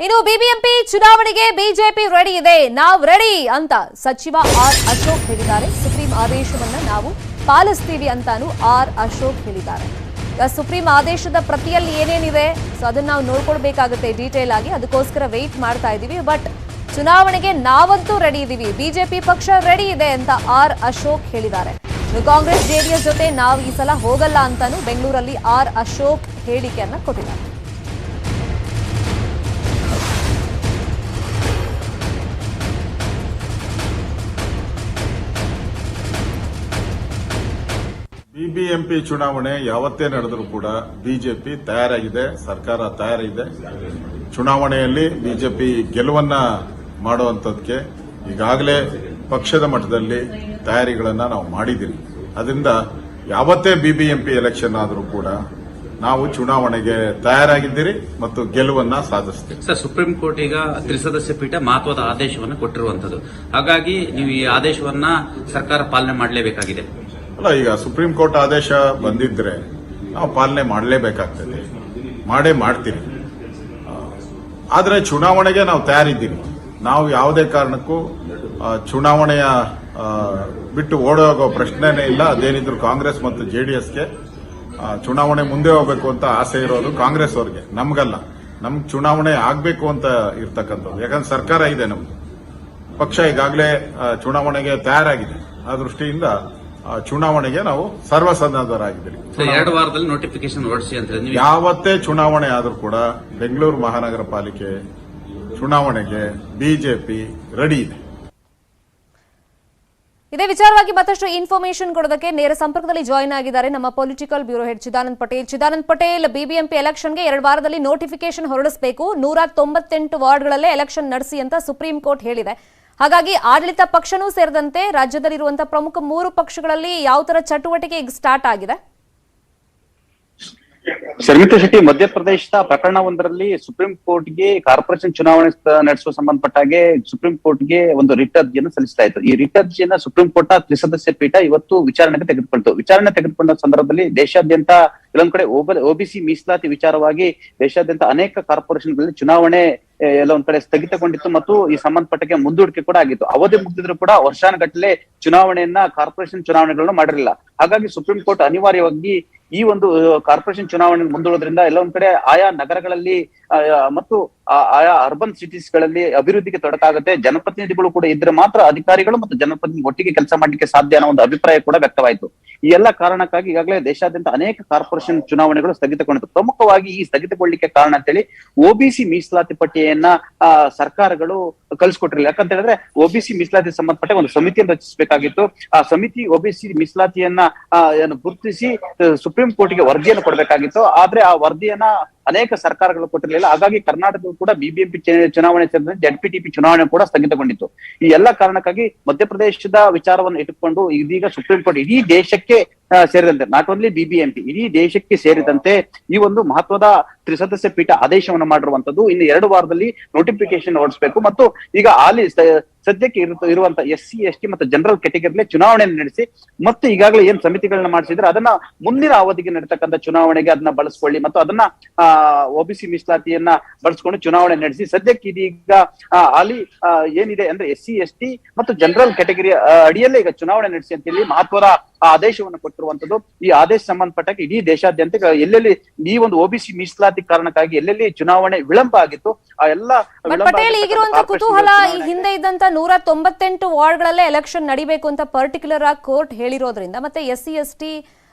ಇನ್ನು ಬಿಬಿಎಂಪಿ ಚುನಾವಣೆಗೆ BJP ready ಇದೆ, ನಾವು ರೆಡಿ ಅಂತ ಸಚಿವ ಆರ್ ಅಶೋಕ್ ಹೇಳಿದ್ದಾರೆ. ಸುಪ್ರೀಂ ಆದೇಶವನ್ನ ನಾವು ಪಾಲಿಸ್ತೀವಿ ಅಂತಾನು ಆರ್ ಅಶೋಕ್ ಹೇಳಿದ್ದಾರೆ. ಸುಪ್ರೀಂ ಆದೇಶದ ಪ್ರತಿಯಲ್ಲಿ ಏನೇನಿದೆ ಸೊ ಅದನ್ನ ನಾವು ನೋಡ್ಕೊಳ್ಬೇಕಾಗುತ್ತೆ ಡೀಟೇಲ್ ಆಗಿ, ಅದಕ್ಕೋಸ್ಕರ ವೆಯ್ಟ್ ಮಾಡ್ತಾ ಇದೀವಿ. ಬಟ್ ಚುನಾವಣೆಗೆ ನಾವಂತೂ ರೆಡಿ ಇದೀವಿ, ಬಿಜೆಪಿ ಪಕ್ಷ ರೆಡಿ ಇದೆ ಅಂತ ಆರ್ ಅಶೋಕ್ ಹೇಳಿದ್ದಾರೆ. ಕಾಂಗ್ರೆಸ್ ಜೆಡಿಎಸ್ ಜೊತೆ ನಾವು ಈ ಸಲ ಹೋಗಲ್ಲ ಅಂತಾನು ಬೆಂಗಳೂರಲ್ಲಿ ಆರ್ ಅಶೋಕ್ ಹೇಳಿಕೆಯನ್ನ ಕೊಟ್ಟಿದ್ದಾರೆ. ಬಿಬಿಎಂಪಿ ಚುನಾವಣೆ ಯಾವತ್ತೇ ನಡೆದರೂ ಕೂಡ ಬಿಜೆಪಿ ತಯಾರಾಗಿದೆ, ಸರ್ಕಾರ ತಯಾರಿದೆ. ಚುನಾವಣೆಯಲ್ಲಿ ಬಿಜೆಪಿ ಗೆಲುವನ್ನ ಮಾಡುವಂತದಕ್ಕೆ ಈಗಾಗಲೇ ಪಕ್ಷದ ಮಟ್ಟದಲ್ಲಿ ತಯಾರಿಗಳನ್ನ ನಾವು ಮಾಡಿದ್ದೀವಿ. ಅದರಿಂದ ಯಾವತ್ತೇ ಬಿಬಿಎಂಪಿ ಎಲೆಕ್ಷನ್ ಆದರೂ ಕೂಡ ನಾವು ಚುನಾವಣೆಗೆ ತಯಾರಾಗಿದ್ದೀರಿ ಮತ್ತು ಗೆಲುವನ್ನ ಸಾಧಿಸ್ತೀವಿ. ಸರ್, ಸುಪ್ರೀಂ ಕೋರ್ಟ್ ಈಗ ತ್ರಿಸದಸ್ಯ ಪೀಠ ಮಹತ್ವದ ಆದೇಶವನ್ನು ಕೊಟ್ಟಿರುವಂತದ್ದು, ಹಾಗಾಗಿ ನೀವು ಈ ಆದೇಶವನ್ನ ಸರ್ಕಾರ ಪಾಲನೆ ಮಾಡಲೇಬೇಕಾಗಿದೆ. ಅಲ್ಲ, ಈಗ ಸುಪ್ರೀಂ ಕೋರ್ಟ್ ಆದೇಶ ಬಂದಿದ್ರೆ ನಾವು ಪಾಲನೆ ಮಾಡಲೇಬೇಕಾಗ್ತದೆ, ಮಾಡೇ ಮಾಡ್ತೀವಿ. ಆದರೆ ಚುನಾವಣೆಗೆ ನಾವು ತಯಾರಿದ್ದೀವಿ. ನಾವು ಯಾವುದೇ ಕಾರಣಕ್ಕೂ ಚುನಾವಣೆಯ ಬಿಟ್ಟು ಓಡೋಗೋ ಪ್ರಶ್ನೆನೇ ಇಲ್ಲ. ಅದೇನಿದ್ರು ಕಾಂಗ್ರೆಸ್ ಮತ್ತು ಜೆಡಿಎಸ್ಗೆ ಚುನಾವಣೆ ಮುಂದೆ ಹೋಗಬೇಕು ಅಂತ ಆಸೆ ಇರೋದು ಕಾಂಗ್ರೆಸ್ ಅವರಿಗೆ, ನಮ್ಗಲ್ಲ. ನಮ್ಗೆ ಚುನಾವಣೆ ಆಗಬೇಕು ಅಂತ ಇರ್ತಕ್ಕಂಥದ್ದು. ಯಾಕಂದ್ರೆ ಸರ್ಕಾರ ಇದೆ, ನಮ್ದು ಪಕ್ಷ ಈಗಾಗಲೇ ಚುನಾವಣೆಗೆ ತಯಾರಾಗಿದೆ. ಆ ದೃಷ್ಟಿಯಿಂದ ಚುನಾವಣೆಗೆ ನಾವು ಸರ್ವಸನ್ನದ್ಧರಾಗಿದ್ದೀವಿ. 2 ವಾರದಲ್ಲಿ ನೋಟಿಫಿಕೇಶನ್ ಹೊರಡಿಸಿ ಅಂತ ಯಾವತ್ತೇ ಚುನಾವಣೆ ಆದರೂ ಕೂಡ ಬೆಂಗಳೂರು ಮಹಾನಗರ ಪಾಲಿಕೆ ಚುನಾವಣೆಗೆ ಬಿಜೆಪಿ ರೆಡಿ ಇದೆ. ಇದೇ ವಿಚಾರವಾಗಿ ಮತ್ತಷ್ಟು ಇನ್ಫಾರ್ಮೇಶನ್ ಕೊಡೋದಕ್ಕೆ ನೇರ ಸಂಪರ್ಕದಲ್ಲಿ ಜಾಯಿನ್ ಆಗಿದ್ದಾರೆ ನಮ್ಮ political bureau head Chidanand Patel. Chidanand Patel, BBMP ಎಲೆಕ್ಷನ್ಗೆ 2 ವಾರದಲ್ಲಿ ನೋಟಿಫಿಕೇಶನ್ ಹೊರಡಿಸಬೇಕು, 198 ವಾರ್ಡ್ಗಳಲ್ಲೇ ಎಲೆಕ್ಷನ್ ನಡೆಸಿ ಅಂತ ಸುಪ್ರೀಂ ಕೋರ್ಟ್ ಹೇಳಿದೆ. ಹಾಗಾಗಿ ಆಡಳಿತ ಪಕ್ಷನೂ ಸೇರಿದಂತೆ ರಾಜ್ಯದಲ್ಲಿರುವಂತಹ ಪ್ರಮುಖ 3 ಪಕ್ಷಗಳಲ್ಲಿ ಯಾವ ತರ ಚಟುವಟಿಕೆ ಈಗ ಸ್ಟಾರ್ಟ್ ಆಗಿದೆ? ಶರ್ಮಿತಾ ಶೆಟ್ಟಿ, ಮಧ್ಯಪ್ರದೇಶದ ಪ್ರಕರಣವೊಂದರಲ್ಲಿ ಸುಪ್ರೀಂ ಕೋರ್ಟ್ಗೆ ಕಾರ್ಪೊರೇಷನ್ ಚುನಾವಣೆ ನಡೆಸುವ ಸಂಬಂಧಪಟ್ಟಾಗೆ ಸುಪ್ರೀಂ ಕೋರ್ಟ್ಗೆ ಒಂದು ರಿಟ್ ಅರ್ಜಿಯನ್ನು ಸಲ್ಲಿಸ್ತಾ ಇತ್ತು. ಈ ರಿಟ್ ಅರ್ಜಿಯನ್ನ ಸುಪ್ರೀಂ ಕೋರ್ಟ್ನ ತ್ರಿಸದಸ್ಯ ಪೀಠ ಇವತ್ತು ವಿಚಾರಣೆಗೆ ತೆಗೆದುಕೊಳ್ತು. ವಿಚಾರಣೆ ತೆಗೆದುಕೊಂಡ ಸಂದರ್ಭದಲ್ಲಿ ದೇಶಾದ್ಯಂತ ಕೆಲವೊಂದ್ ಕಡೆ ಒಬಿಸಿ ಮೀಸಲಾತಿ ವಿಚಾರವಾಗಿ ದೇಶಾದ್ಯಂತ ಅನೇಕ ಕಾರ್ಪೊರೇಷನ್ಗಳಲ್ಲಿ ಚುನಾವಣೆ ಎಲ್ಲ ಒಂದ್ ಕಡೆ ಸ್ಥಗಿತಗೊಂಡಿತ್ತು ಮತ್ತು ಈ ಸಂಬಂಧಪಟ್ಟಕ್ಕೆ ಮುಂದೂಡಿಕೆ ಕೂಡ ಆಗಿತ್ತು. ಅವಧಿ ಮುಗಿದಿದ್ರು ಕೂಡ ವರ್ಷಾನುಗಟ್ಟಲೆ ಚುನಾವಣೆಯನ್ನ ಕಾರ್ಪೊರೇಷನ್ ಚುನಾವಣೆಗಳನ್ನು ಮಾಡಿರಲಿಲ್ಲ. ಹಾಗಾಗಿ ಸುಪ್ರೀಂ ಕೋರ್ಟ್ ಅನಿವಾರ್ಯವಾಗಿ ಈ ಒಂದು ಕಾರ್ಪೊರೇಷನ್ ಚುನಾವಣೆ ಮುಂದೂಡೋದ್ರಿಂದ ಎಲ್ಲ ಒಂದ್ ಕಡೆ ಆಯಾ ನಗರಗಳಲ್ಲಿ ಮತ್ತು ಆಯಾ ಅರ್ಬನ್ ಸಿಟೀಸ್ ಗಳಲ್ಲಿ ಅಭಿವೃದ್ಧಿಗೆ ತೊಡಕಾಗುತ್ತೆ. ಜನಪ್ರತಿನಿಧಿಗಳು ಕೂಡ ಇದ್ರೆ ಮಾತ್ರ ಅಧಿಕಾರಿಗಳು ಮತ್ತು ಜನಪ್ರತಿನಿಧಿ ಒಟ್ಟಿಗೆ ಕೆಲಸ ಮಾಡ್ಲಿಕ್ಕೆ ಸಾಧ್ಯ ಅನ್ನೋ ಒಂದು ಅಭಿಪ್ರಾಯ ಕೂಡ ವ್ಯಕ್ತವಾಯಿತು. ಈ ಎಲ್ಲ ಕಾರಣಕ್ಕಾಗಿ ಈಗಾಗಲೇ ದೇಶಾದ್ಯಂತ ಅನೇಕ ಕಾರ್ಪೊರೇಷನ್ ಚುನಾವಣೆಗಳು ಸ್ಥಗಿತಗೊಂಡಿತ್ತು. ಪ್ರಮುಖವಾಗಿ ಈ ಸ್ಥಗಿತಗೊಳ್ಳಿಕ್ಕೆ ಕಾರಣ ಅಂತೇಳಿ ಒಬಿಸಿ ಮೀಸಲಾತಿ ಪಟ್ಟಿಯನ್ನ ಸರ್ಕಾರಗಳು ಕಳಿಸ್ಕೊಟ್ಟಿರಲಿಲ್ಲ. ಯಾಕಂತ ಹೇಳಿದ್ರೆ ಒಬಿಸಿ ಮೀಸಲಾತಿ ಸಂಬಂಧಪಟ್ಟ ಒಂದು ಸಮಿತಿಯನ್ನು ರಚಿಸಬೇಕಾಗಿತ್ತು. ಆ ಸಮಿತಿ ಒಬಿಸಿ ಮೀಸಲಾತಿಯನ್ನ ಗುರುತಿಸಿ ಸುಪ್ರೀಂ ಕೋರ್ಟ್ಗೆ ವರದಿಯನ್ನು ಕೊಡಬೇಕಾಗಿತ್ತು. ಆದ್ರೆ ಆ ವರದಿಯನ್ನ ಅನೇಕ ಸರ್ಕಾರಗಳು ಕೊಟ್ಟಿರಲಿಲ್ಲ. ಹಾಗಾಗಿ ಕರ್ನಾಟಕದಲ್ಲಿ ಕೂಡ ಬಿಬಿಎಂಪಿ ಚುನಾವಣೆ ಸೇರಿದಂತೆ ಜೆಡ್ಪಿಟಿಪಿ ಚುನಾವಣೆ ಕೂಡ ಸ್ಥಗಿತಗೊಂಡಿತ್ತು. ಈ ಎಲ್ಲ ಕಾರಣಕ್ಕಾಗಿ ಮಧ್ಯಪ್ರದೇಶದ ವಿಚಾರವನ್ನು ಇಟ್ಟುಕೊಂಡು ಇದೀಗ ಸುಪ್ರೀಂ ಕೋರ್ಟ್ ಇಡೀ ದೇಶಕ್ಕೆ ಸೇರಿದಂತೆ, ನಾಟ್ ಓನ್ಲಿ ಬಿಬಿಎಂಪಿ, ಇಡೀ ದೇಶಕ್ಕೆ ಸೇರಿದಂತೆ ಈ ಒಂದು ಮಹತ್ವದ ತ್ರಿಸದಸ್ಯ ಪೀಠ ಆದೇಶವನ್ನು ಮಾಡಿರುವಂತದ್ದು. ಇನ್ನು 2 ವಾರದಲ್ಲಿ ನೋಟಿಫಿಕೇಶನ್ ಹೊರಡಿಸಬೇಕು ಮತ್ತು ಈಗ ಅಲ್ಲಿ ಸದ್ಯಕ್ಕೆ ಇರುವಂತ SC ST ಮತ್ತು ಜನರಲ್ ಕ್ಯಾಟಗರಿಲಿ ಚುನಾವಣೆಯನ್ನು ನಡೆಸಿ ಮತ್ತೆ ಈಗಾಗಲೇ ಏನ್ ಸಮಿತಿಗಳನ್ನ ಮಾಡಿಸಿದ್ರೆ ಅದನ್ನ ಮುಂದಿನ ಅವಧಿಗೆ ನಡೀತಕ್ಕಂಥ ಚುನಾವಣೆಗೆ ಅದನ್ನ ಬಳಸ್ಕೊಳ್ಳಿ ಮತ್ತು ಅದನ್ನ ಒಬಿಸಿ ಮೀಸಲಾತಿಯನ್ನ ಬಳಸ್ಕೊಂಡು ಚುನಾವಣೆ ನಡೆಸಿ ಸದ್ಯಕ್ಕೆ ಇದೀಗ ಅಲ್ಲಿ ಏನಿದೆ ಅಂದ್ರೆ SC ST ಮತ್ತು ಜನರಲ್ ಕ್ಯಾಟಗರಿ ಅಡಿಯಲ್ಲೇ ಈಗ ಚುನಾವಣೆ ನಡೆಸಿ ಅಂತ ಹೇಳಿ ಮಹತ್ವದ ಆದೇಶವನ್ನು ಕೊಟ್ಟಿರುವಂತದ್ದು. ಈ ಆದೇಶ ಸಂಬಂಧಪಟ್ಟಾಗ ಇಡೀ ದೇಶಾದ್ಯಂತ ಎಲ್ಲೆಲ್ಲಿ ಈ ಒಂದು ಒಬಿಸಿ ಮೀಸಲಾತಿ ಕಾರಣಕ್ಕಾಗಿ ಎಲ್ಲೆಲ್ಲಿ ಚುನಾವಣೆ ವಿಳಂಬ ಆಗಿತ್ತು ಆ ಎಲ್ಲ ಪಟೇಲ್, ಈಗಿರುವಂತ ಕುತೂಹಲ, ಈ ಹಿಂದೆ ಇದ್ದಂತ 198 ವಾರ್ಡ್ಗಳಲ್ಲೇ ಎಲೆಕ್ಷನ್ ನಡಿಬೇಕು ಅಂತ ಪರ್ಟಿಕ್ಯುಲರ್ ಆಗಿ ಕೋರ್ಟ್ ಹೇಳಿರೋದ್ರಿಂದ ಮತ್ತೆ SC ST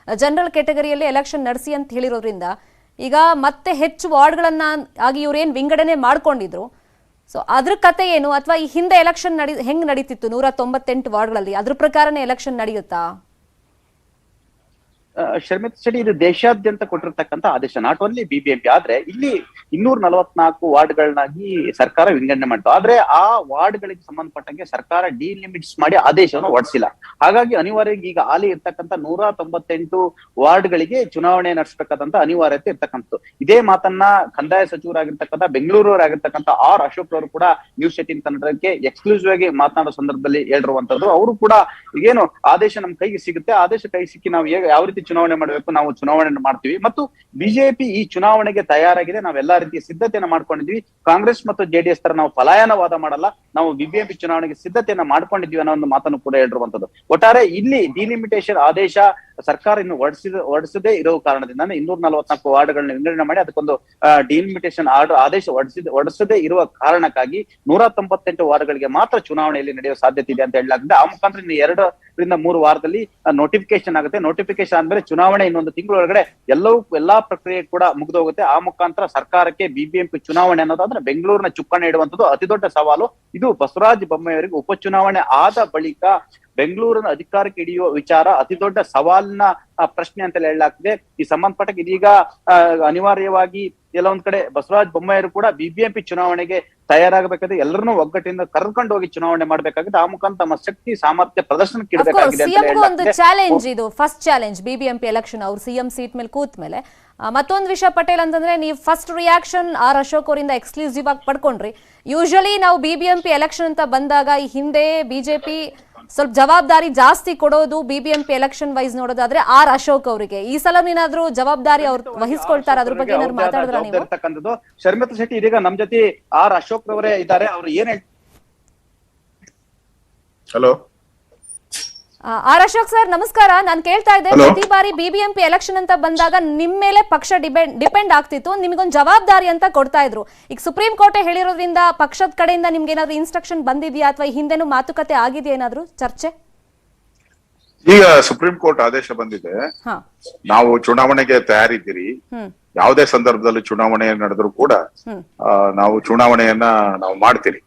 ಜನರಲ್ ಕ್ಯಾಟಗರಿಯಲ್ಲಿ ಎಲೆಕ್ಷನ್ ನಡೆಸಿ ಅಂತ ಹೇಳಿರೋದ್ರಿಂದ ಈಗ ಮತ್ತೆ ಹೆಚ್ಚು ವಾರ್ಡ್ಗಳನ್ನ ಆಗಿ ಇವ್ರೇನ್ ವಿಂಗಡಣೆ ಮಾಡ್ಕೊಂಡಿದ್ರು. ಸೊ ಅದ್ರ ಕತೆ ಏನು, ಅಥವಾ ಈ ಹಿಂದೆ ಎಲೆಕ್ಷನ್ ಹೆಂಗ್ ನಡೀತಿತ್ತು 198 ವಾರ್ಡ್ಗಳಲ್ಲಿ, ಅದ್ರ ಪ್ರಕಾರನೇ ಎಲೆಕ್ಷನ್ ನಡೆಯುತ್ತಾ? ಶರ್ಮಿತಾ ಶೆಟ್ಟಿ, ಇದು ದೇಶಾದ್ಯಂತ ಕೊಟ್ಟಿರ್ತಕ್ಕಂಥ ಆದೇಶ, ನಾಟ್ ಓನ್ಲಿ ಬಿಬಿಎಂಪಿ. ಆದ್ರೆ ಇಲ್ಲಿ 244 ವಾರ್ಡ್ಗಳನ್ನಾಗಿ ಸರ್ಕಾರ ವಿಂಗಡಣೆ ಮಾಡ್ತು. ಆದ್ರೆ ಆ ವಾರ್ಡ್ಗಳಿಗೆ ಸಂಬಂಧಪಟ್ಟಂಗೆ ಸರ್ಕಾರ ಡಿಲಿಮಿಟ್ಸ್ ಮಾಡಿ ಆದೇಶವನ್ನು ಹೊರಡಿಸಿಲ್ಲ. ಹಾಗಾಗಿ ಅನಿವಾರ್ಯವಾಗಿ ಈಗ ಹಾಲಿ ಇರ್ತಕ್ಕಂಥ 198 ವಾರ್ಡ್ಗಳಿಗೆ ಚುನಾವಣೆ ನಡೆಸಬೇಕಾದಂತ ಅನಿವಾರ್ಯತೆ ಇರ್ತಕ್ಕಂಥದ್ದು. ಇದೇ ಮಾತನ್ನ ಕಂದಾಯ ಸಚಿವರಾಗಿರ್ತಕ್ಕಂಥ ಬೆಂಗಳೂರವರಾಗಿರ್ತಕ್ಕಂಥ ಆರ್ ಅಶೋಕ್ ಅವರು ಕೂಡ ನ್ಯೂಸ್ 18 ಕನ್ನಡಕ್ಕೆ ಎಕ್ಸ್ಕ್ಲೂಸಿವ್ ಆಗಿ ಮಾತನಾಡೋ ಸಂದರ್ಭದಲ್ಲಿ ಹೇಳಿರುವಂತದ್ದು. ಅವರು ಕೂಡ ಈಗೇನು ಆದೇಶ ನಮ್ ಕೈಗೆ ಸಿಗುತ್ತೆ, ಆದೇಶ ಕೈ ಸಿಕ್ಕಿ ನಾವು ಯಾವ ರೀತಿ ಚುನಾವಣೆ ಮಾಡಬೇಕು, ನಾವು ಚುನಾವಣೆ ಮಾಡ್ತೀವಿ ಮತ್ತು ಬಿಜೆಪಿ ಈ ಚುನಾವಣೆಗೆ ತಯಾರಾಗಿದೆ. ನಾವೆಲ್ಲಾ ರೀತಿಯ ಸಿದ್ಧತೆಯನ್ನ ಮಾಡ್ಕೊಂಡಿದ್ವಿ. ಕಾಂಗ್ರೆಸ್ ಮತ್ತು ಜೆಡಿಎಸ್ ತರ ನಾವು ಪಲಾಯನವಾದ ಮಾಡಲ್ಲ, ನಾವು ಬಿಬಿಎಂಪಿ ಚುನಾವಣೆಗೆ ಸಿದ್ಧತೆಯನ್ನ ಮಾಡ್ಕೊಂಡಿದ್ವಿ ಅನ್ನೋ ಒಂದು ಮಾತನ್ನು ಕೂಡ ಹೇಳಿರುವಂತದ್ದು. ಒಟ್ಟಾರೆ ಇಲ್ಲಿ ಡಿಲಿಮಿಟೇಷನ್ ಆದೇಶ ಸರ್ಕಾರ ಇನ್ನು ಹೊರಡಿಸದೇ ಇರೋ ಕಾರಣದಿಂದ 244 ವಾರ್ಡ್ಗಳನ್ನ ವಿಂಗಡಣೆ ಮಾಡಿ ಅದಕ್ಕೊಂದು ಡಿಲಿಮಿಟೇಷನ್ ಆದೇಶ ಹೊರಡಿಸದೇ ಇರುವ ಕಾರಣಕ್ಕಾಗಿ 198 ವಾರ್ಡ್ಗಳಿಗೆ ಮಾತ್ರ ಚುನಾವಣೆಯಲ್ಲಿ ನಡೆಯುವ ಸಾಧ್ಯತೆ ಇದೆ ಅಂತ ಹೇಳಲಾಗಿದೆ. ಆ ಮುಖಾಂತರ ಇನ್ನು 2 ರಿಂದ 3 ವಾರದಲ್ಲಿ ನೋಟಿಫಿಕೇಶನ್ ಆಗುತ್ತೆ. ನೋಟಿಫಿಕೇಶನ್ ಆದ್ಮೇಲೆ ಚುನಾವಣೆ ಇನ್ನೊಂದು ತಿಂಗಳೊಳಗಡೆ ಎಲ್ಲಾ ಪ್ರಕ್ರಿಯೆ ಕೂಡ ಮುಗಿದೋಗುತ್ತೆ. ಆ ಮುಖಾಂತರ ಸರ್ಕಾರಕ್ಕೆ ಬಿಬಿಎಂಪಿ ಚುನಾವಣೆ ಅನ್ನೋದಾದ್ರೆ ಬೆಂಗಳೂರಿನ ಚುಕ್ಕಾಣಿ ಇಡುವಂತದ್ದು ಅತಿ ದೊಡ್ಡ ಸವಾಲು. ಇದು ಬಸವರಾಜ ಬೊಮ್ಮಾಯಿ ಅವರಿಗೆ ಉಪಚುನಾವಣೆ ಆದ ಬಳಿಕ ಬೆಂಗಳೂರಿನ ಅಧಿಕಾರಕ್ಕೆ ಹಿಡಿಯುವ ವಿಚಾರ ಅತಿ ದೊಡ್ಡ ಸವಾಲಿನ ಪ್ರಶ್ನೆ ಅಂತ ಹೇಳಲಾಗ್ತಿದೆ. ಈ ಸಂಬಂಧಪಟ್ಟ ಇದೀಗ ಅನಿವಾರ್ಯವಾಗಿ ಕೆಲವೊಂದ್ ಕಡೆ ಬಸವರಾಜ ಬೊಮ್ಮಾಯಿ ಕೂಡ ಬಿಬಿಎಂಪಿ ಚುನಾವಣೆಗೆ ತಯಾರಾಗಬೇಕಾದ್ರೆ ಎಲ್ಲರನ್ನೂ ಒಗ್ಗಟ್ಟಿಂದ ಕರ್ಕೊಂಡು ಹೋಗಿ ಚುನಾವಣೆ ಮಾಡ್ಬೇಕಾಗಿದೆ. ಆ ಮುಖಾಂತರ ತಮ್ಮ ಶಕ್ತಿ ಸಾಮರ್ಥ್ಯ ಪ್ರದರ್ಶನಕ್ಕೆ ಇಡಬೇಕಾಗಿದೆ ಅಂತ ಒಂದು ಚಾಲೆಂಜ್. ಇದು ಫಸ್ಟ್ ಚಾಲೆಂಜ್ ಬಿಬಿಎಂಪಿ ಎಲೆಕ್ಷನ್. ಅವ್ರು ಸಿಎಂ ಸೀಟ್ ಮೇಲೆ ಕೂತ್ ಮೇಲೆ ಮತ್ತೊಂದು ವಿಷಯ ಪಟೇಲ್ ಅಂತಂದ್ರೆ, ನೀವು ಫಸ್ಟ್ ರಿಯಾಕ್ಷನ್ ಆರ್ ಅಶೋಕ್ ಅವರಿಂದ ಎಕ್ಸ್ಕ್ಲೂಸಿವ್ ಆಗಿ ಪಡ್ಕೊಂಡ್ರಿ. ಯೂಶಲಿ ನಾವು ಬಿಬಿಎಂಪಿ ಎಲೆಕ್ಷನ್ ಅಂತ ಬಂದಾಗ ಈ ಹಿಂದೆ ಬಿಜೆಪಿ ಸ್ವಲ್ಪ ಜವಾಬ್ದಾರಿ ಜಾಸ್ತಿ ಕೊಡೋದು ಬಿಬಿಎಂಪಿ ಎಲೆಕ್ಷನ್ ವೈಸ್ ನೋಡೋದಾದ್ರೆ ಆರ್ ಅಶೋಕ್ ಅವರಿಗೆ. ಈ ಸಲ ಏನಾದ್ರೂ ಜವಾಬ್ದಾರಿ ಅವ್ರು ವಹಿಸ್ಕೊಳ್ತಾರ? ಅದ್ರ ಬಗ್ಗೆ ಏನಾದ್ರು ಮಾತಾಡಿದ್ರ ನೀವು? ಶರ್ಮಿತಾ ಶೆಟ್ಟಿ ಇದೀಗ ನಮ್ ಜೊತೆ ಆರ್ ಅಶೋಕ್ ರವರೇ ಇದ್ದಾರೆ. ಅವ್ರು ಏನ್ ಹಲೋ ಆರ್ ಅಶೋಕ್ ಸರ್ ನಮಸ್ಕಾರ. ನಾನು ಕೇಳ್ತಾ ಇದ್ದೆ, ಪ್ರತಿ ಬಾರಿ ಬಿಬಿಎಂಪಿ ಎಲೆಕ್ಷನ್ ಅಂತ ಬಂದಾಗ ನಿಮ್ ಮೇಲೆ ಪಕ್ಷ ಡಿಪೆಂಡ್ ಆಗ್ತಿತ್ತು, ನಿಮ್ಗೊಂದು ಜವಾಬ್ದಾರಿ ಅಂತ ಕೊಡ್ತಾ ಇದ್ರು. ಈಗ ಸುಪ್ರೀಂ ಕೋರ್ಟ್ ಹೇಳಿರೋದ್ರಿಂದ ಪಕ್ಷದ ಕಡೆಯಿಂದ ನಿಮ್ಗೆ ಏನಾದ್ರು ಇನ್ಸ್ಟ್ರಕ್ಷನ್ ಬಂದಿದ್ಯಾ ಅಥವಾ ಹಿಂದೆನೂ ಮಾತುಕತೆ ಆಗಿದೆಯಾ, ಏನಾದ್ರು ಚರ್ಚೆ? ಈಗ ಸುಪ್ರೀಂ ಕೋರ್ಟ್ ಆದೇಶ ಬಂದಿದೆ, ನಾವು ಚುನಾವಣೆಗೆ ತಯಾರಿದ್ದೀರಿ. ಯಾವುದೇ ಸಂದರ್ಭದಲ್ಲಿ ಚುನಾವಣೆ ನಡೆದ್ರು ಕೂಡ ನಾವು ಚುನಾವಣೆಯನ್ನ ನಾವು ಮಾಡ್ತೀರಿ.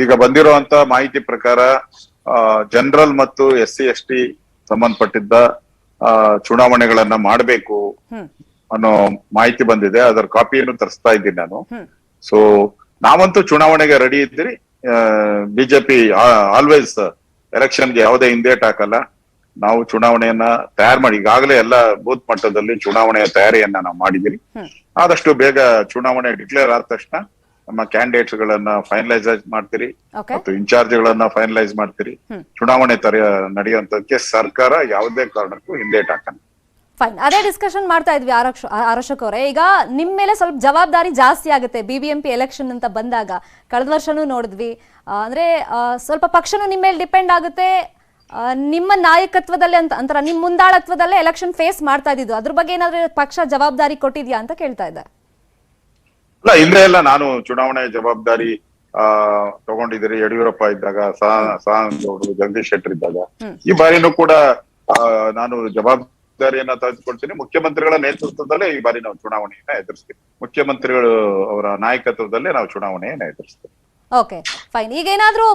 ಈಗ ಬಂದಿರುವಂತ ಮಾಹಿತಿ ಪ್ರಕಾರ ಜನರಲ್ ಮತ್ತು SC/ST ಸಂಬಂಧಪಟ್ಟಿದ್ದ ಚುನಾವಣೆಗಳನ್ನ ಮಾಡಬೇಕು ಅನ್ನೋ ಮಾಹಿತಿ ಬಂದಿದೆ. ಅದರ ಕಾಪಿಯನ್ನು ತರಿಸ್ತಾ ಇದ್ದೀನಿ ನಾನು. ಸೊ ನಾವಂತೂ ಚುನಾವಣೆಗೆ ರೆಡಿ ಇದ್ದೀರಿ. ಬಿಜೆಪಿ ಆಲ್ವೇಸ್ ಎಲೆಕ್ಷನ್ಗೆ ಯಾವುದೇ ಹಿಂದೇಟ್ ಹಾಕಲ್ಲ. ನಾವು ಚುನಾವಣೆಯನ್ನ ತಯಾರು ಮಾಡಿ ಈಗಾಗಲೇ ಎಲ್ಲ ಬೂತ್ ಮಟ್ಟದಲ್ಲಿ ಚುನಾವಣೆಯ ತಯಾರಿಯನ್ನ ನಾವು ಮಾಡಿದ್ದೀರಿ. ಆದಷ್ಟು ಬೇಗ ಚುನಾವಣೆ ಡಿಕ್ಲೇರ್ ಆದ ತಕ್ಷಣ ನಮ್ಮ ಕ್ಯಾಂಡಿಡೇಟ್ಸ್ ಗಳನ್ನ ಫೈನಲೈಸ್ ಮಾಡ್ತೀರಿ ಮತ್ತು ಇನ್ಚಾರ್ಜ್ ಗಳನ್ನ ಫೈನಲೈಸ್ ಮಾಡ್ತೀರಿ. ಚುನಾವಣೆ ನಡೆಯುವಂತದಕ್ಕೆ ಸರ್ಕಾರ ಯಾವುದೇ ಕಾರಣಕ್ಕೂ ಹಿಂದೇಟ್ ಹಾಕಲ್ಲ. ಫೈನ್, ಅದೇ ಡಿಸ್ಕಷನ್ ಮಾಡ್ತಾ ಇದ್ವಿ ಆರ್ ಅಶೋಕ್ ಅವರೇ. ಈಗ ನಿಮ್ ಮೇಲೆ ಸ್ವಲ್ಪ ಜವಾಬ್ದಾರಿ ಜಾಸ್ತಿ ಆಗುತ್ತೆ ಬಿಬಿಎಂಪಿ ಎಲೆಕ್ಷನ್ ಅಂತ ಬಂದಾಗ. ಕಳೆದ ವರ್ಷನೂ ನೋಡಿದ್ವಿ, ಅಂದ್ರೆ ಸ್ವಲ್ಪ ಪಕ್ಷನೂ ನಿಮ್ಮ ಮೇಲೆ ಡಿಪೆಂಡ್ ಆಗುತ್ತೆ. ನಿಮ್ಮ ನಾಯಕತ್ವದಲ್ಲಿ ಅಂತರ ನಿಮ್ ಮುಂದಾಳತ್ವದಲ್ಲೇ ಎಲೆಕ್ಷನ್ ಫೇಸ್ ಮಾಡ್ತಾ ಇದ್ದಿದ್ದು. ಅದ್ರ ಬಗ್ಗೆ ಏನಾದ್ರೂ ಪಕ್ಷ ಜವಾಬ್ದಾರಿ ಕೊಟ್ಟಿದ್ಯಾ ಅಂತ ಕೇಳ್ತಾ ಇದ್ದೆ. ಇಲ್ಲ, ಹಿಂದೆ ಎಲ್ಲ ನಾನು ಚುನಾವಣೆ ಜವಾಬ್ದಾರಿ ತಗೊಂಡಿದ್ದೀರಿ. ಯಡಿಯೂರಪ್ಪ ಇದ್ದಾಗ, ಸದಾನಂದಗೌಡರು, ಜಗದೀಶ್ ಶೆಟ್ಟರ್ ಇದ್ದಾಗ. ಈ ಬಾರಿನೂ ಕೂಡ ನಾನು ಜವಾಬ್ದಾರಿಯನ್ನ ತೆಗೆದುಕೊಳ್ತೀನಿ. ಮುಖ್ಯಮಂತ್ರಿಗಳ ನೇತೃತ್ವದಲ್ಲೇ ಈ ಬಾರಿ ನಾವು ಚುನಾವಣೆಯನ್ನ ಎದುರಿಸ್ತೀವಿ. ಮುಖ್ಯಮಂತ್ರಿಗಳು ಅವರ ನಾಯಕತ್ವದಲ್ಲೇ ನಾವು ಚುನಾವಣೆಯನ್ನ ಎದುರಿಸ್ತೀವಿ. Okay fine. ಈಗ ಏನಾದ್ರೂ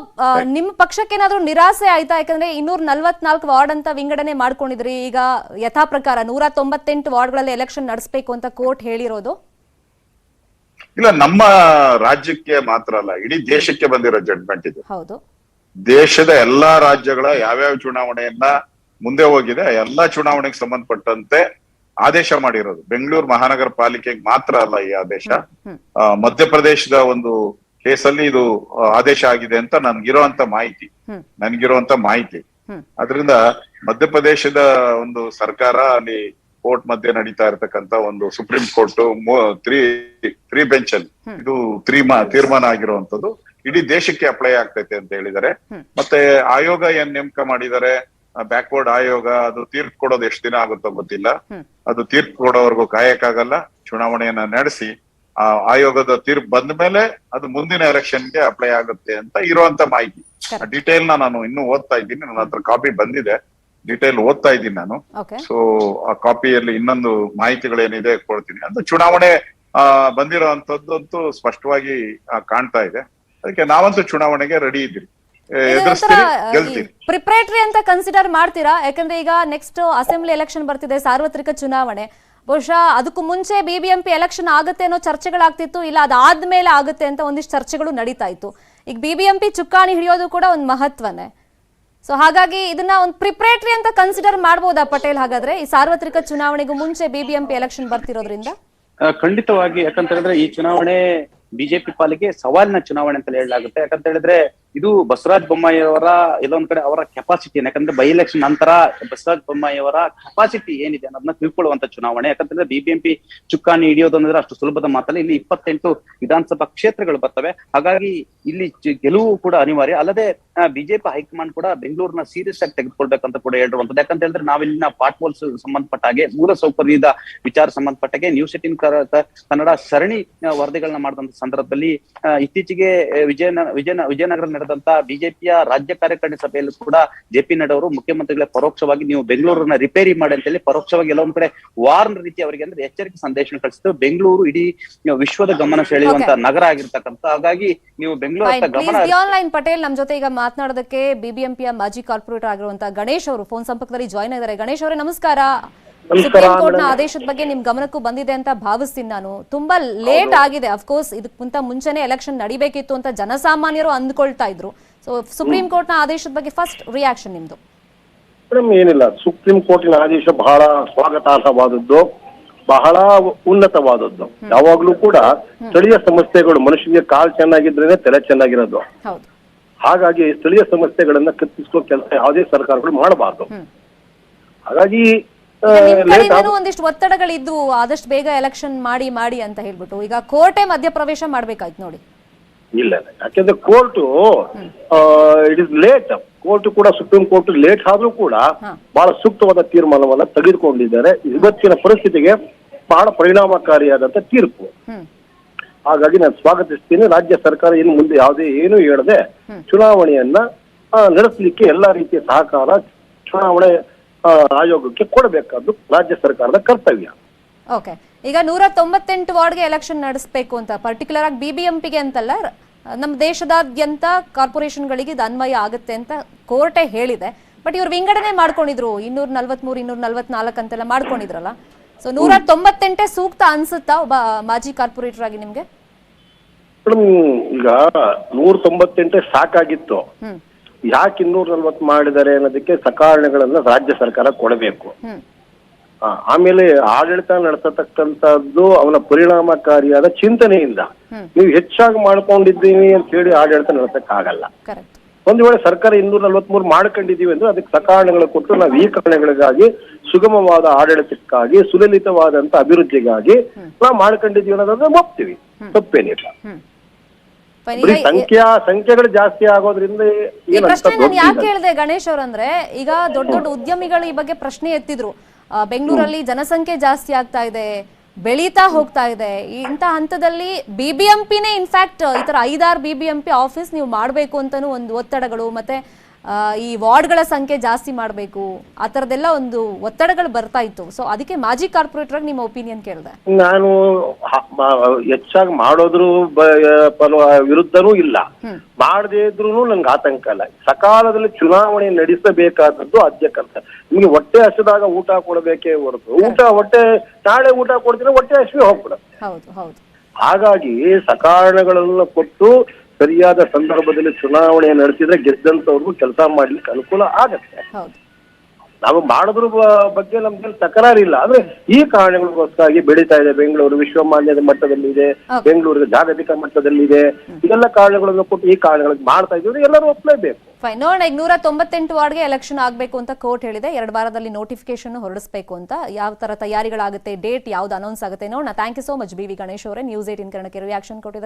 ನಿಮ್ಮ ಪಕ್ಷಕ್ಕೆ ಏನಾದ್ರೂ ನಿರಾಸೆ ಆಯ್ತಾ? ಯಾಕಂದ್ರೆ 244 ವಾರ್ಡ್ ಅಂತ ವಿಂಗಡಣೆ ಮಾಡ್ಕೊಂಡಿದ್ರಿ. ಈಗ ಯಥಾ ಪ್ರಕಾರ 198 ವಾರ್ಡ್ಗಳಲ್ಲಿ ಎಲೆಕ್ಷನ್ ನಡೆಸಬೇಕು ಅಂತ ಕೋರ್ಟ್ ಹೇಳಿರೋದು. ಇಲ್ಲ, ನಮ್ಮ ರಾಜ್ಯಕ್ಕೆ ಮಾತ್ರ ಅಲ್ಲ, ಇಡೀ ದೇಶಕ್ಕೆ ಬಂದಿರೋ ಜಡ್ಜ್ಮೆಂಟ್ ಇದು. ಹೌದು, ದೇಶದ ಎಲ್ಲಾ ರಾಜ್ಯಗಳ ಯಾವ್ಯಾವ ಚುನಾವಣೆಯನ್ನ ಮುಂದೆ ಹೋಗಿದೆ ಎಲ್ಲಾ ಚುನಾವಣೆಗೆ ಸಂಬಂಧಪಟ್ಟಂತೆ ಆದೇಶ ಮಾಡಿರೋದು. ಬೆಂಗಳೂರು ಮಹಾನಗರ ಪಾಲಿಕೆಗೆ ಮಾತ್ರ ಅಲ್ಲ ಈ ಆದೇಶ. ಮಧ್ಯಪ್ರದೇಶದ ಒಂದು ಕೇಸಲ್ಲಿ ಇದು ಆದೇಶ ಆಗಿದೆ ಅಂತ ನನ್ಗಿರುವಂತ ಮಾಹಿತಿ. ಅದರಿಂದ ಮಧ್ಯಪ್ರದೇಶದ ಒಂದು ಸರ್ಕಾರ ಅಲ್ಲಿ ಕೋರ್ಟ್ ಮಧ್ಯೆ ನಡೀತಾ ಇರತಕ್ಕಂತ ಒಂದು ಸುಪ್ರೀಂ ಕೋರ್ಟ್ 3 ಬೆಂಚ್ ಅಲ್ಲಿ ಇದು ತೀರ್ಮಾನ ಆಗಿರುವಂತದ್ದು ಇಡೀ ದೇಶಕ್ಕೆ ಅಪ್ಲೈ ಆಗ್ತೈತೆ ಅಂತ ಹೇಳಿದ್ದಾರೆ. ಮತ್ತೆ ಆಯೋಗ ಏನ್ ನೇಮಕ ಮಾಡಿದ್ದಾರೆ, ಬ್ಯಾಕ್ವರ್ಡ್ ಆಯೋಗ, ಅದು ತೀರ್ಪು ಕೊಡೋದು ಎಷ್ಟು ದಿನ ಆಗುತ್ತೋ ಗೊತ್ತಿಲ್ಲ. ಅದು ತೀರ್ಪು ಕೊಡೋವರೆಗೂ ಕಾಯಕ್ಕಾಗಲ್ಲ. ಚುನಾವಣೆಯನ್ನ ನಡೆಸಿ ಆ ಆಯೋಗದ ತೀರ್ಪು ಬಂದ ಮೇಲೆ ಅದು ಮುಂದಿನ ಎಲೆಕ್ಷನ್ಗೆ ಅಪ್ಲೈ ಆಗುತ್ತೆ ಅಂತ ಇರುವಂತ ಮಾಹಿತಿ. ಡೀಟೇಲ್ ನಾನು ಇನ್ನೂ ಓದ್ತಾ ಇದ್ದೀನಿ. ನನ್ನ ಹತ್ರ ಕಾಪಿ ಬಂದಿದೆ, ಡೀಟೇಲ್ ಓದ್ತಾ ಇದ್ದೀನಿ ನಾನು. ಸೊ ಆ ಕಾಪಿಯಲ್ಲಿ ಇನ್ನೊಂದು ಮಾಹಿತಿಗಳೇನಿದೆ ಕೊಡ್ತೀನಿ. ಅದು ಚುನಾವಣೆ ಬಂದಿರೋ ಅಂತದ್ದು ಸ್ಪಷ್ಟವಾಗಿ ಕಾಣ್ತಾ ಇದೆ. ಅದಕ್ಕೆ ನಾವಂತೂ ಚುನಾವಣೆಗೆ ರೆಡಿ ಇದ್ದೀವಿ, ಎದುರಿಸ್ತೀವಿ, ಗೆಲ್ತೀವಿ. ಪ್ರಿಪರೇಟರಿ ಅಂತ ಕನ್ಸಿಡರ್ ಮಾಡ್ತೀರಾ? ಯಾಕಂದ್ರೆ ಈಗ ನೆಕ್ಸ್ಟ್ ಅಸೆಂಬ್ಲಿ ಎಲೆಕ್ಷನ್ ಬರ್ತಿದೆ, ಸಾರ್ವತ್ರಿಕ ಚುನಾವಣೆ. ಬಹುಶಃ ಅದಕ್ಕೂ ಮುಂಚೆ ಬಿಬಿಎಂಪಿ ಎಲೆಕ್ಷನ್ ಆಗುತ್ತೆ ಅನ್ನೋ ಚರ್ಚೆಗಳಾಗ್ತಿತ್ತು, ಇಲ್ಲ ಅದಾದ್ಮೇಲೆ ಆಗುತ್ತೆ ಅಂತ ಒಂದಿಷ್ಟು ಚರ್ಚೆಗಳು ನಡೀತಾ ಇತ್ತು. ಈಗ ಬಿಬಿಎಂಪಿ ಚುಕ್ಕಾಣಿ ಹಿಡಿಯೋದು ಕೂಡ ಒಂದು ಮಹತ್ವನೇ. ಸೊ ಹಾಗಾಗಿ ಇದನ್ನ ಒಂದು ಪ್ರಿಪರೇಟರಿ ಅಂತ ಕನ್ಸಿಡರ್ ಮಾಡಬಹುದಾ ಪಟೇಲ್? ಹಾಗಾದ್ರೆ ಈ ಸಾರ್ವತ್ರಿಕ ಚುನಾವಣೆಗೂ ಮುಂಚೆ ಬಿಬಿಎಂಪಿ ಎಲೆಕ್ಷನ್ ಬರ್ತಿರೋದ್ರಿಂದ ಖಂಡಿತವಾಗಿ. ಯಾಕಂತ ಹೇಳಿದ್ರೆ ಈ ಚುನಾವಣೆ ಬಿಜೆಪಿ ಪಾಲಿಗೆ ಸವಾಲಿನ ಚುನಾವಣೆ ಅಂತ ಹೇಳಲಾಗುತ್ತೆ. ಯಾಕಂತ ಹೇಳಿದ್ರೆ ಇದು ಬಸವರಾಜ ಬೊಮ್ಮಾಯಿ ಅವರ ಎಲ್ಲೊಂದ್ ಕಡೆ ಅವರ ಕೆಪಾಸಿಟಿ, ಯಾಕಂದ್ರೆ ಬೈ ಎಲೆಕ್ಷನ್ ನಂತರ ಬಸವರಾಜ ಬೊಮ್ಮಾಯಿ ಅವರ ಕೆಪಾಸಿಟಿ ಏನಿದೆ ಅನ್ನೋದನ್ನ ತಿಳ್ಕೊಳ್ಳುವಂತ ಚುನಾವಣೆ. ಯಾಕಂತಂದ್ರೆ ಬಿಬಿಎಂಪಿ ಚುಕ್ಕಾಣಿ ಹಿಡಿಯೋದು ಅಂದ್ರೆ ಅಷ್ಟು ಸುಲಭದ ಮಾತಲ್ಲ. ಇಲ್ಲಿ 28 ವಿಧಾನಸಭಾ ಕ್ಷೇತ್ರಗಳು ಬರ್ತವೆ. ಹಾಗಾಗಿ ಇಲ್ಲಿ ಗೆಲುವು ಕೂಡ ಅನಿವಾರ್ಯ. ಅಲ್ಲದೆ ಬಿಜೆಪಿ ಹೈಕಮಾಂಡ್ ಕೂಡ ಬೆಂಗಳೂರಿನ ಸೀರಿಯಸ್ ಆಗಿ ತೆಗೆದುಕೊಳ್ಬೇಕಂತ ಕೂಡ ಹೇಳಿರುವಂತದ್ದು. ಯಾಕಂತ ಹೇಳಿದ್ರೆ ನಾವಿಲ್ಲಿನ ಪಾಟ್ ಹೋಲ್ಸ್ ಸಂಬಂಧಪಟ್ಟ ಹಾಗೆ, ಮೂಲ ಸೌಕರ್ಯದ ವಿಚಾರ ಸಂಬಂಧಪಟ್ಟಾಗೆ ನ್ಯೂಸ್ 18 ಕನ್ನಡ ಸರಣಿ ವರದಿಗಳನ್ನ ಮಾಡಿದಂತ ಸಂದರ್ಭದಲ್ಲಿ ಇತ್ತೀಚೆಗೆ ವಿಜಯನಗರ ನಡೆದಂತ ಬಿಜೆಪಿಯ ರಾಜ್ಯ ಕಾರ್ಯಕಾರಿಣಿ ಸಭೆಯಲ್ಲೂ ಕೂಡ ಜೆ.ಪಿ. ನಡ್ಡಾ ಅವರು ಮುಖ್ಯಮಂತ್ರಿಗಳ ಪರೋಕ್ಷವಾಗಿ ನೀವು ಬೆಂಗಳೂರನ್ನ ರಿಪೇರಿ ಮಾಡಿ ಅಂತ ಹೇಳಿ ಪರೋಕ್ಷವಾಗಿ ಎಲ್ಲೊಂದ್ ಕಡೆ ವಾರ್ನ್ ರೀತಿ ಅವರಿಗೆ ಅಂದ್ರೆ ಎಚ್ಚರಿಕೆ ಸಂದೇಶ ಕಳಿಸಿದ್ರು. ಬೆಂಗಳೂರು ಇಡೀ ವಿಶ್ವದ ಗಮನ ಸೆಳೆಯುವಂತ ನಗರ ಆಗಿರ್ತಕ್ಕಂಥ, ಹಾಗಾಗಿ ನೀವು ಬೆಂಗಳೂರು ಗಮನ. ಆನ್ಲೈನ್ ಪಟೇಲ್ ನಮ್ ಜೊತೆ ಈಗ ಮಾತನಾಡೋದಕ್ಕೆ ಬಿಬಿಎಂಪಿಯ ಮಾಜಿ ಕಾರ್ಪೊರೇಟರ್ ಆಗಿರುವಂತಹ ಗಣೇಶ್ ಅವರು ಫೋನ್ ಸಂಪರ್ಕದಲ್ಲಿ ಜಾಯ್ನ್ ಆಗಿದ್ದಾರೆ. ಗಣೇಶ್ ಅವರೇ ನಮಸ್ಕಾರ. ಸುಪ್ರೀಂ ಕೋರ್ಟ್ ನ ಆದೇಶದ ಬಗ್ಗೆ ನಿಮ್ ಗಮನಕ್ಕೂ ಬಂದಿದೆ ಅಂತ ಭಾವಿಸ್ತೀನಿ ನಾನು. ತುಂಬಾ ಲೇಟ್ ಆಗಿದೆ. ಅಫ್ಕೋರ್ಸ್ ಇದಕ್ಕಿಂತ ಮುಂಚೆನೆ ಎಲೆಕ್ಷನ್ ನಡಿಬೇಕಿತ್ತು ಅಂತ ಜನಸಾಮಾನ್ಯರು ಅಂದ್ಕೊಳ್ತಾ ಇದ್ರು. ಸೊ ಸುಪ್ರೀಂ ಕೋರ್ಟ್ ನ ಆದೇಶದ ಬಗ್ಗೆ ಫಸ್ಟ್ ರಿಯಾಕ್ಷನ್ ನಿಮ್ದು? ಮೇಡಮ್, ಏನಿಲ್ಲ, ಸುಪ್ರೀಂ ಕೋರ್ಟಿನ ಆದೇಶ ಬಹಳ ಸ್ವಾಗತಾರ್ಹವಾದದ್ದು, ಬಹಳ ಉನ್ನತವಾದದ್ದು. ಯಾವಾಗ್ಲೂ ಕೂಡ ಸ್ಥಳೀಯ ಸಮಸ್ಯೆಗಳು, ಮನುಷ್ಯನಿಗೆ ಕಾಲ್ ಚೆನ್ನಾಗಿದ್ರೇನೆ ತಲೆ ಚೆನ್ನಾಗಿರೋದು. ಹಾಗಾಗಿ ಸ್ಥಳೀಯ ಸಮಸ್ಯೆಗಳನ್ನ ಕತ್ತಿಸ್ಕೋ ಕೆಲಸ ಯಾವುದೇ ಸರ್ಕಾರಗಳು ಮಾಡಬಾರ್ದು. ಹಾಗಾಗಿ ಒಂದಿಷ್ಟು ಒತ್ತಡಗಳಿದ್ದು ಆದಷ್ಟು ಬೇಗ ಎಲೆಕ್ಷನ್ ಮಾಡಿ ಅಂತ ಹೇಳ್ಬಿಟ್ಟು ಈಗ ಕೋರ್ಟೇ ಮಧ್ಯಪ್ರವೇಶ ಮಾಡ್ಬೇಕಾಯ್ತು ನೋಡಿ. ಇಲ್ಲ, ಯಾಕೆಂದ್ರೆ court it is late. Court ಕೂಡ, ಸುಪ್ರೀಂ ಕೋರ್ಟ್ ಲೇಟ್ ಆದ್ರೂ ಕೂಡ ಬಹಳ ಸೂಕ್ತವಾದ ತೀರ್ಮಾನವನ್ನ ತೆಗೆದುಕೊಂಡಿದ್ದಾರೆ. ಇವತ್ತಿನ ಪರಿಸ್ಥಿತಿಗೆ ಬಹಳ ಪರಿಣಾಮಕಾರಿಯಾದಂತ ತೀರ್ಪು. ಹಾಗಾಗಿ ನಾನು ಸ್ವಾಗತಿಸ್ತೀನಿ. ರಾಜ್ಯ ಸರ್ಕಾರ ಇನ್ನು ಮುಂದೆ ಏನು ಹೇಳದೆ ಚುನಾವಣೆಯನ್ನ ನಡೆಸಲಿಕ್ಕೆ ಎಲ್ಲಾ ರೀತಿಯ ಸಹಕಾರ ಚುನಾವಣೆ ಆಯೋಗಕ್ಕೆ ಕೊಡಬೇಕಾದ್ದು ರಾಜ್ಯ ಸರ್ಕಾರದ ಕರ್ತವ್ಯ. ಓಕೆ, ಈಗ 198 ವಾರ್ಡ್ಗೆ ಎಲೆಕ್ಷನ್ ನಡೆಸಬೇಕು ಅಂತ ಪರ್ಟಿಕ್ಯುಲರ್ ಆಗಿ ಬಿಬಿಎಂಪಿಗೆ ಅಂತಲ್ಲ, ನಮ್ಮ ದೇಶದಾದ್ಯಂತ ಕಾರ್ಪೊರೇಷನ್ಗಳಿಗೆ ಇದು ಅನ್ವಯ ಆಗುತ್ತೆ ಅಂತ ಕೋರ್ಟೇ ಹೇಳಿದೆ. ಬಟ್ ಇವ್ರು ವಿಂಗಡಣೆ ಮಾಡ್ಕೊಂಡಿದ್ರು, 243 244 ಅಂತೆಲ್ಲ ಮಾಡ್ಕೊಂಡಿದ್ರಲ್ಲ. ಸೊ 198 ಸೂಕ್ತ ಅನ್ಸುತ್ತಾ ಒಬ್ಬ ಮಾಜಿ ಕಾರ್ಪೊರೇಟರ್ ಆಗಿ ನಿಮ್ಗೆ? ಮೇಡಮ್, ಈಗ 198 ಸಾಕಾಗಿತ್ತು. ಯಾಕೆ 240 ಮಾಡಿದ್ದಾರೆ ಅನ್ನೋದಕ್ಕೆ ಸಕಾರಣಗಳನ್ನ ರಾಜ್ಯ ಸರ್ಕಾರ ಕೊಡಬೇಕು. ಆಮೇಲೆ ಆಡಳಿತ ನಡೆಸತಕ್ಕಂಥದ್ದು ಅವನ ಪರಿಣಾಮಕಾರಿಯಾದ ಚಿಂತನೆಯಿಂದ. ನೀವು ಹೆಚ್ಚಾಗಿ ಮಾಡ್ಕೊಂಡಿದ್ದೀವಿ ಅಂತ ಹೇಳಿ ಆಡಳಿತ ನಡೆಸಕ್ ಆಗಲ್ಲ. ಒಂದು ವೇಳೆ ಸರ್ಕಾರ 243 ಮಾಡ್ಕೊಂಡಿದೀವಿ ಅಂದ್ರೆ ಅದಕ್ಕೆ ಸಕಾರಣಗಳು ಕೊಟ್ಟು ನಾವು ಈ ಕಾರಣಗಳಿಗಾಗಿ, ಸುಗಮವಾದ ಆಡಳಿತಕ್ಕಾಗಿ, ಸುಲಲಿತವಾದಂತ ಅಭಿವೃದ್ಧಿಗಾಗಿ ನಾವು ಮಾಡ್ಕೊಂಡಿದೀವಿ ಅನ್ನೋದನ್ನ ಒಪ್ತೀವಿ, ತಪ್ಪೇನಿಲ್ಲ. ಸಂಖ್ಯೆಗಳು ಜಾಸ್ತಿ ಆಗೋದ್ರಿಂದ ಯಾಕೆ ಹೇಳಿದೆ ಗಣೇಶ್ ಅವ್ರಂದ್ರೆ, ಈಗ ದೊಡ್ಡ ದೊಡ್ಡ ಉದ್ಯಮಿಗಳು ಈ ಬಗ್ಗೆ ಪ್ರಶ್ನೆ ಎತ್ತಿದ್ರು. ಬೆಂಗಳೂರಲ್ಲಿ ಜನಸಂಖ್ಯೆ ಜಾಸ್ತಿ ಆಗ್ತಾ ಇದೆ, ಬೆಳೀತಾ ಹೋಗ್ತಾ ಇದೆ. ಇಂಥ ಹಂತದಲ್ಲಿ ಬಿಬಿಎಂಪಿನೇ ಇನ್ಫ್ಯಾಕ್ಟ್ ಈ ತರ 5-6 ಬಿಬಿಎಂಪಿ ಆಫೀಸ್ ನೀವು ಮಾಡ್ಬೇಕು ಅಂತಾನು ಒಂದು ಒತ್ತಡಗಳು, ಮತ್ತೆ ಈ ವಾರ್ಡ್ಗಳ ಸಂಖ್ಯೆ ಜಾಸ್ತಿ ಮಾಡಬೇಕು, ಆ ತರದೆಲ್ಲ ಒಂದು ಒತ್ತಡಗಳು ಬರ್ತಾ ಇತ್ತು. ಸೊ ಅದಕ್ಕೆ ಮಾಜಿ ಕಾರ್ಪೊರೇಟರ್ ನಿಮ್ಮ ಒಪಿನಿಯನ್ ಕೇಳಿದೆ. ನಾನು ಹೆಚ್ಚಾಗಿ ಮಾಡೋದ್ರ ವಿರುದ್ಧನೂ ಇಲ್ಲ, ಮಾಡದೇ ಇದ್ರು ನಂಗೆ ಆತಂಕ ಇಲ್ಲ. ಸಕಾಲದಲ್ಲಿ ಚುನಾವಣೆ ನಡೆಸಬೇಕಾದದ್ದು ಆದ್ಯ ಕರ್ತವ್ಯ. ನಿಮ್ಗೆ ಹೊಟ್ಟೆ ಹಸಿದಾಗ ಊಟ ಕೊಡಬೇಕೇ ಹೊರತು ಹೊಟ್ಟೆ ನಾಳೆ ಊಟ ಕೊಡ್ತೀನಿ ಹೊಟ್ಟೆ ಹಸಿವೆ ಹೋಗ್ಬಿಡುತ್ತೆ. ಹಾಗಾಗಿ ಸಕಾರಣಗಳನ್ನು ಕೊಟ್ಟು ಸರಿಯಾದ ಸಂದರ್ಭದಲ್ಲಿ ಚುನಾವಣೆ ನಡೆಸಿದ್ರೆ ಗೆದ್ದಂತವ್ರಿಗೂ ಕೆಲಸ ಮಾಡ್ಲಿಕ್ಕೆ ಅನುಕೂಲ ಆಗತ್ತೆ. ನಾವು ಮಾಡೋದ್ರ ಬಗ್ಗೆ ನಮ್ಗೆ ತಕರಾರಿಲ್ಲ. ಆದ್ರೆ ಈ ಕಾರಣಗಳಿಗೋಸ್ಕರ ಬೆಳೀತಾ ಇದೆ ಬೆಂಗಳೂರು, ವಿಶ್ವಮಾನ್ಯದ ಮಟ್ಟದಲ್ಲಿದೆ, ಬೆಂಗಳೂರಿಗೆ ಜಾಗತಿಕ ಮಟ್ಟದಲ್ಲಿದೆ. ಇದೆಲ್ಲ ಕಾರಣಗಳನ್ನು ಕೊಟ್ಟು ಈ ಕಾರಣಗಳಿಗೆ ಮಾಡ್ತಾ ಇದ್ದೀವಿ, ಎಲ್ಲರೂ ಒಪ್ಲೇಬೇಕು. ನೋಡೋಣ, ಈಗ 198 ವಾರ್ಡ್ಗೆ ಎಲೆಕ್ಷನ್ ಆಗ್ಬೇಕು ಅಂತ ಕೋರ್ಟ್ ಹೇಳಿದೆ. 2 ವಾರದಲ್ಲಿ ನೋಟಿಫಿಕೇಶನ್ ಹೊರಡಿಸಬೇಕು ಅಂತ. ಯಾವ ತರ ತಯಾರಿಗಳಾಗುತ್ತೆ, ಡೇಟ್ ಯಾವ್ದು ಅನೌನ್ಸ್ ಆಗುತ್ತೆ ನೋಡೋಣ. Thank you so much B V. Ganesh ಅವರೇ, ನ್ಯೂಸ್ 18 ಕನ್ನಡಕ್ಕೆ ರಿಯಾಕ್ಷನ್ ಕೊಟ್ಟಿದ್ದಾರೆ.